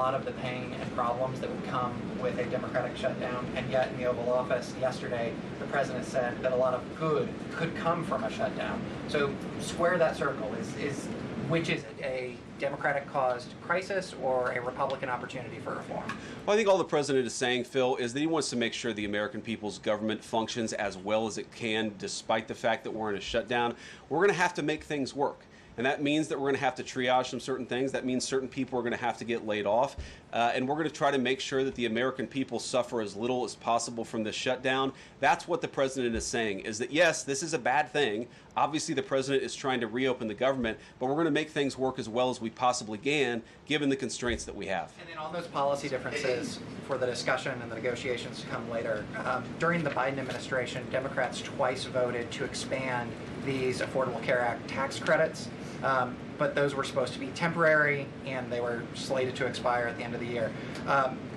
lot of the pain and problems that would come with a Democratic shutdown, and yet in the Oval Office yesterday, the president said that a lot of good could come from a shutdown. So square that circle. Which is it, a Democratic-caused crisis or a Republican opportunity for reform? Well, I think all the president is saying, Phil, is that he wants to make sure the American people's government functions as well as it can, despite the fact that we're in a shutdown. We're going to have to make things work. And that means that we're going to have to triage some certain things. That means certain people are going to have to get laid off. And we're going to try to make sure that the American people suffer as little as possible from this shutdown. That's what the president is saying, is that, yes, this is a bad thing. Obviously, the president is trying to reopen the government, but we're going to make things work as well as we possibly can, given the constraints that we have. And then on those policy differences for the discussion and the negotiations to come later, during the Biden administration, Democrats twice voted to expand these Affordable Care Act tax credits. But those were supposed to be temporary, and they were slated to expire at the end of the year.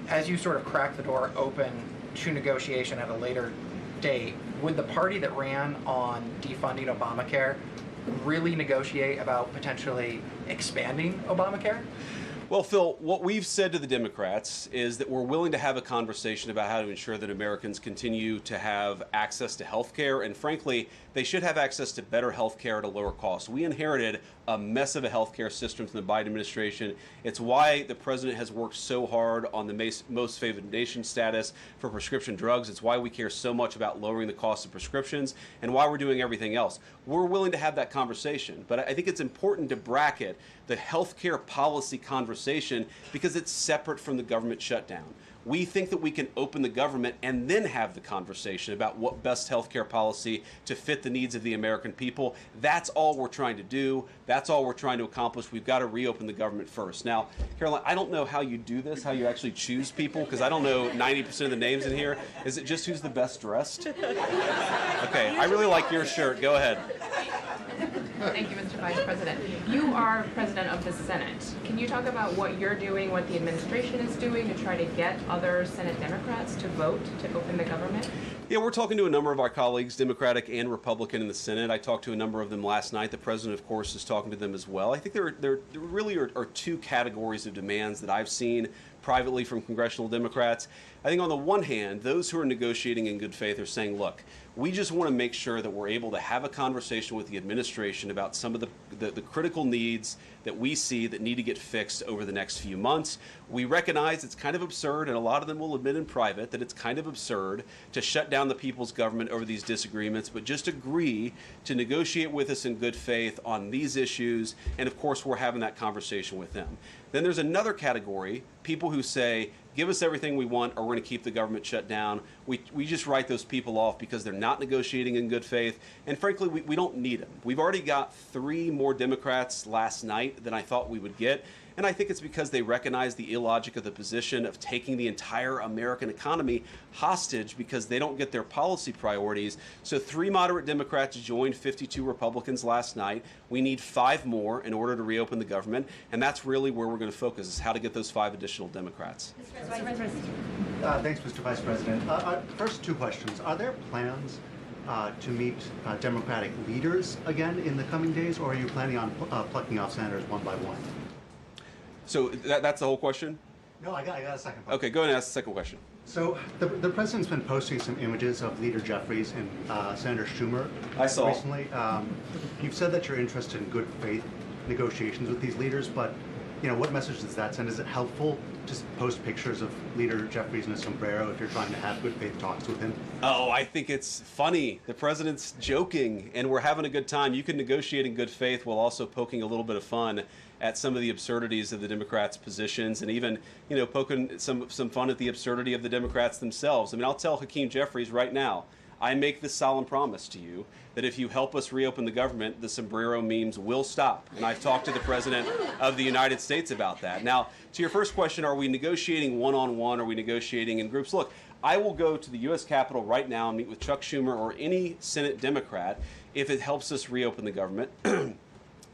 As you sort of crack the door open to negotiation at a later date, would the party that ran on defunding Obamacare really negotiate about potentially expanding Obamacare? Well, Phil, what we've said to the Democrats is that we're willing to have a conversation about how to ensure that Americans continue to have access to health care, and frankly, they should have access to better health care at a lower cost. We inherited a mess of a health care system from the Biden administration. It's why the president has worked so hard on the most favored nation status for prescription drugs. It's why we care so much about lowering the cost of prescriptions and why we're doing everything else. We're willing to have that conversation, but I think it's important to bracket the health care policy conversation because it's separate from the government shutdown. We think that we can open the government and then have the conversation about what best healthcare policy to fit the needs of the American people. That's all we're trying to do. That's all we're trying to accomplish. We've got to reopen the government first. Now, Caroline, I don't know how you do this, how you actually choose people, because I don't know 90% of the names in here. Is it just who's the best dressed? Okay, I really like your shirt. Go ahead. Thank you, Mr. Vice President. You are President of the Senate. Can you talk about what you're doing, what the administration is doing to try to get other Senate Democrats to vote to open the government? Yeah, we're talking to a number of our colleagues, Democratic and Republican, in the Senate. I talked to a number of them last night. The president, of course, is talking to them as well. I think there really are two categories of demands that I've seen privately from congressional Democrats. I think on the one hand, those who are negotiating in good faith are saying, look, we just want to make sure that we're able to have a conversation with the administration about some of the critical needs that we see that need to get fixed over the next few months. We recognize it's kind of absurd, and a lot of them will admit in private that it's kind of absurd to shut down the people's government over these disagreements, but just agree to negotiate with us in good faith on these issues, and of course we're having that conversation with them. Then there's another category, people who say, give us everything we want or we're going to keep the government shut down. We just write those people off because they're not negotiating in good faith. And frankly, we don't need them. We've already got 3 more Democrats last night than I thought we would get. And I think it's because they recognize the illogic of the position of taking the entire American economy hostage because they don't get their policy priorities. So 3 moderate Democrats joined 52 Republicans last night. We need 5 more in order to reopen the government. And that's really where we're going to focus, is how to get those 5 additional Democrats. Thanks, Mr. Vice President. First 2 questions. Are there plans to meet Democratic leaders again in the coming days, or are you planning on plucking off senators one by one? So that's the whole question? No, I got a second part. Okay, go ahead and ask the second question. So the president's been posting some images of Leader Jeffries and Senator Schumer I saw. recently. You've said that you're interested in good faith negotiations with these leaders, but what message does that send? Is it helpful to post pictures of Leader Jeffries in a sombrero if you're trying to have good faith talks with him? Oh, I think it's funny. The president's joking, and we're having a good time. You can negotiate in good faith while also poking a little bit of fun at some of the absurdities of the Democrats' positions, and even, poking some fun at the absurdity of the Democrats themselves. I mean, I'll tell Hakeem Jeffries right now, I make this solemn promise to you that if you help us reopen the government, the sombrero memes will stop. And I've talked to the President of the United States about that. Now, to your first question, are we negotiating one-on-one? Are we negotiating in groups? Look, I will go to the U.S. Capitol right now and meet with Chuck Schumer or any Senate Democrat if it helps us reopen the government.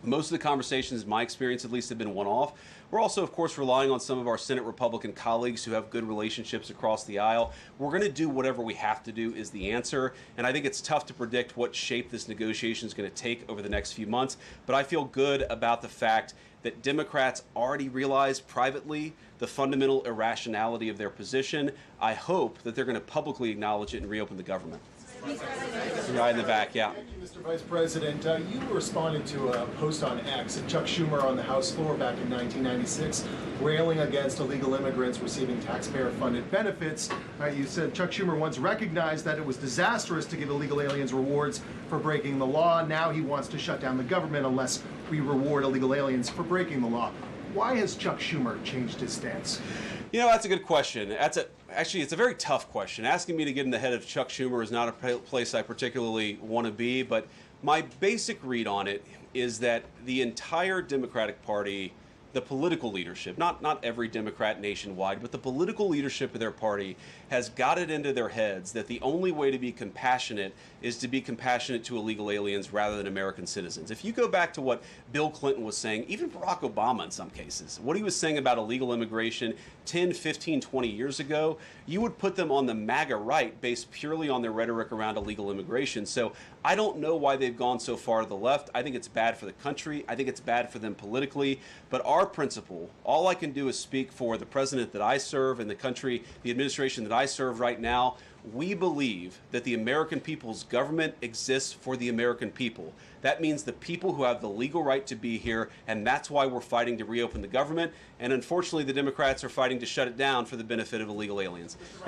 Most of the conversations, in my experience at least, have been one-off. We're also, of course, relying on some of our Senate Republican colleagues who have good relationships across the aisle. We're going to do whatever we have to do is the answer, and I think it's tough to predict what shape this negotiation is going to take over the next few months, but I feel good about the fact that Democrats already realize privately the fundamental irrationality of their position. I hope that they're going to publicly acknowledge it and reopen the government. Right in the back, yeah. Thank you, Mr. Vice President. You responded to a post on X of Chuck Schumer on the House floor back in 1996, railing against illegal immigrants receiving taxpayer-funded benefits. You said Chuck Schumer once recognized that it was disastrous to give illegal aliens rewards for breaking the law. Now he wants to shut down the government unless we reward illegal aliens for breaking the law. Why has Chuck Schumer changed his stance? You know, that's a good question. Actually, it's a very tough question. Asking me to get in the head of Chuck Schumer is not a place I particularly want to be, but my basic read on it is that the entire Democratic Party, the political leadership, not every Democrat nationwide, but the political leadership of their party has got it into their heads that the only way to be compassionate is to be compassionate to illegal aliens rather than American citizens. If you go back to what Bill Clinton was saying, even Barack Obama in some cases, what he was saying about illegal immigration 10, 15, 20 years ago, you would put them on the MAGA right based purely on their rhetoric around illegal immigration. So I don't know why they've gone so far to the left. I think it's bad for the country. I think it's bad for them politically. But our principle, all I can do is speak for the president that I serve and the country, the administration that I serve right now. We believe that the American people's government exists for the American people. That means the people who have the legal right to be here, and that's why we're fighting to reopen the government. And unfortunately, the Democrats are fighting to shut it down for the benefit of illegal aliens. And